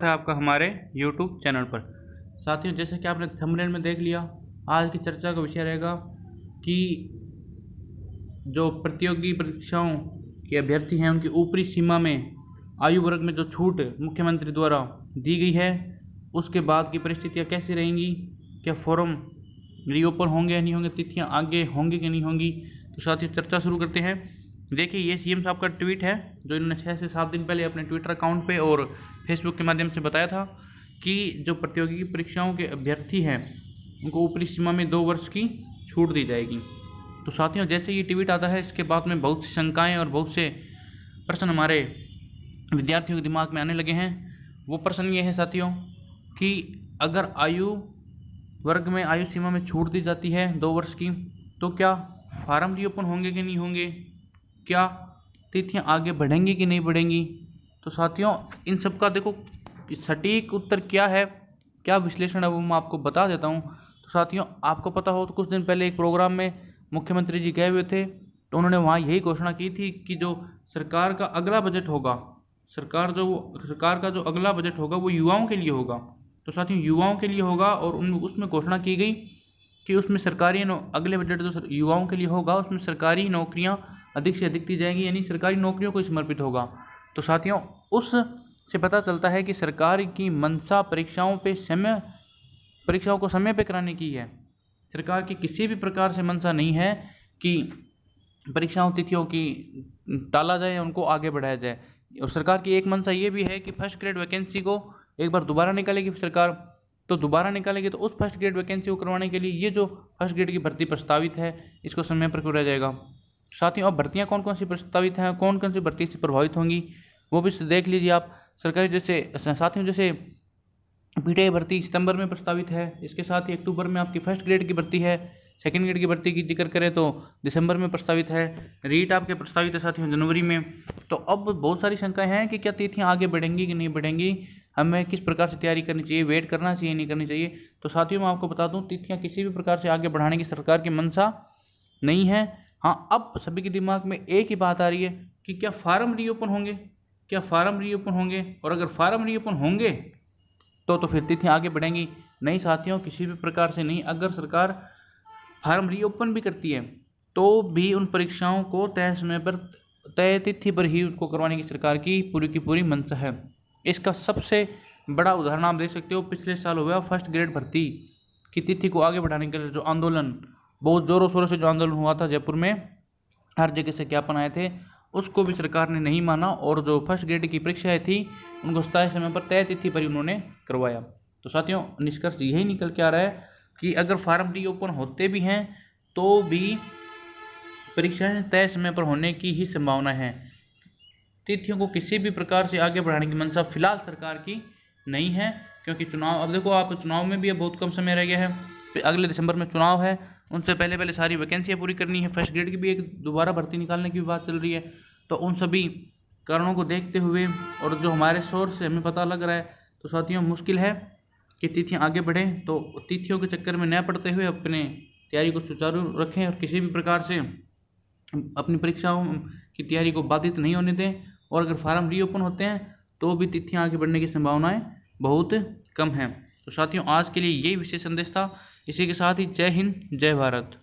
है आपका हमारे YouTube चैनल पर। साथियों, जैसे कि आपने थंबनेल में देख लिया, आज की चर्चा का विषय रहेगा कि जो प्रतियोगी परीक्षाओं के अभ्यर्थी हैं उनकी ऊपरी सीमा में आयु वर्ग में जो छूट मुख्यमंत्री द्वारा दी गई है उसके बाद की परिस्थितियां कैसी रहेंगी, क्या फॉर्म रीओपन होंगे या नहीं होंगे, तिथियां आगे होंगी कि नहीं होंगी। तो साथियों, चर्चा शुरू करते हैं। देखिए, ये सीएम साहब का ट्वीट है जो इन्होंने 6 से 7 दिन पहले अपने ट्विटर अकाउंट पे और फेसबुक के माध्यम से बताया था कि जो प्रतियोगी परीक्षाओं के अभ्यर्थी हैं उनको ऊपरी सीमा में 2 वर्ष की छूट दी जाएगी। तो साथियों, जैसे ये ट्वीट आता है इसके बाद में बहुत सी शंकाएं और बहुत से प्रश्न हमारे विद्यार्थियों के दिमाग में आने लगे हैं। वो प्रश्न ये है साथियों कि अगर आयु वर्ग में आयु सीमा में छूट दी जाती है 2 वर्ष की, तो क्या फार्म रीओपन होंगे कि नहीं होंगे, क्या तिथियां आगे बढ़ेंगी कि नहीं बढ़ेंगी। तो साथियों, इन सब का देखो सटीक उत्तर क्या है, क्या विश्लेषण है, वो मैं आपको बता देता हूँ। तो साथियों, आपको पता हो तो कुछ दिन पहले एक प्रोग्राम में मुख्यमंत्री जी गए हुए थे, तो उन्होंने वहाँ यही घोषणा की थी कि जो सरकार का अगला बजट होगा, सरकार का जो अगला बजट होगा वो युवाओं के लिए होगा। तो साथियों, युवाओं के लिए होगा और उसमें घोषणा की गई कि उसमें अगले बजट जो युवाओं के लिए होगा उसमें सरकारी नौकरियां अधिक से अधिक दी जाएंगी, यानी सरकारी नौकरियों को समर्पित होगा। तो साथियों, उस से पता चलता है कि सरकार की मंशा परीक्षाओं को समय पे कराने की है। सरकार की किसी भी प्रकार से मंशा नहीं है कि परीक्षाओं तिथियों की टाला जाए या उनको आगे बढ़ाया जाए। और सरकार की एक मंशा ये भी है कि फर्स्ट ग्रेड वैकेंसी को एक बार दोबारा निकालेगी सरकार, तो दोबारा निकालेगी तो उस फर्स्ट ग्रेड वैकेंसी को करवाने के लिए ये जो फर्स्ट ग्रेड की भर्ती प्रस्तावित है इसको समय पर कराया जाएगा। साथियों, अब भर्तियां कौन कौन सी प्रस्तावित हैं, कौन कौन सी भर्ती से प्रभावित होंगी वो भी देख लीजिए आप। सरकारी जैसे पीटीआई भर्ती सितंबर में प्रस्तावित है, इसके साथ ही अक्टूबर में आपकी फर्स्ट ग्रेड की भर्ती है, सेकंड ग्रेड की भर्ती की जिक्र करें तो दिसंबर में प्रस्तावित है, रीट आपके प्रस्तावित है साथियों जनवरी में। तो अब बहुत सारी शंकाएं हैं कि क्या तिथियां आगे बढ़ेंगी कि नहीं बढ़ेंगी, हमें किस प्रकार से तैयारी करनी चाहिए, वेट करना चाहिए नहीं करनी चाहिए। तो साथियों, मैं आपको बता दूं, तिथियां किसी भी प्रकार से आगे बढ़ाने की सरकार की मंशा नहीं है। हाँ, अब सभी के दिमाग में एक ही बात आ रही है कि क्या फार्म रीओपन होंगे, और अगर फार्म रीओपन होंगे तो फिर तिथियां आगे बढ़ेंगी। नहीं साथियों, किसी भी प्रकार से नहीं। अगर सरकार फार्म रीओपन भी करती है तो भी उन परीक्षाओं को तय समय पर तय तिथि पर ही उनको करवाने की सरकार की पूरी मंशा है। इसका सबसे बड़ा उदाहरण आप देख सकते हो, पिछले साल हुआ फर्स्ट ग्रेड भर्ती की तिथि को आगे बढ़ाने के लिए जो आंदोलन, बहुत ज़ोरों शोरों से जो आंदोलन हुआ था जयपुर में, हर जगह से ज्ञापन आए थे, उसको भी सरकार ने नहीं माना और जो फर्स्ट ग्रेड की परीक्षाएं थी उनको तय समय पर तय तिथि पर ही उन्होंने करवाया। तो साथियों, निष्कर्ष यही निकल के आ रहा है कि अगर फार्म रीओपन होते भी हैं तो भी परीक्षाएं तय समय पर होने की ही संभावना है। तिथियों को किसी भी प्रकार से आगे बढ़ाने की मंशा फिलहाल सरकार की नहीं है, क्योंकि चुनाव, अब देखो आप, चुनाव में भी अब बहुत कम समय रह गया है, अगले दिसंबर में चुनाव है, उनसे पहले सारी वैकेंसियाँ पूरी करनी है, फर्स्ट ग्रेड की भी एक दोबारा भर्ती निकालने की भी बात चल रही है। तो उन सभी कारणों को देखते हुए और जो हमारे सोर्स से हमें पता लग रहा है, तो साथियों मुश्किल है कि तिथियां आगे बढ़ें। तो तिथियों के चक्कर में न पड़ते हुए अपने तैयारी को सुचारू रखें और किसी भी प्रकार से अपनी परीक्षाओं की तैयारी को बाधित नहीं होने दें। और अगर फार्म रीओपन होते हैं तो भी तिथियां आगे बढ़ने की संभावनाएं बहुत कम हैं। तो साथियों, आज के लिए यही विशेष संदेश था। इसी के साथ ही जय हिंद, जय भारत।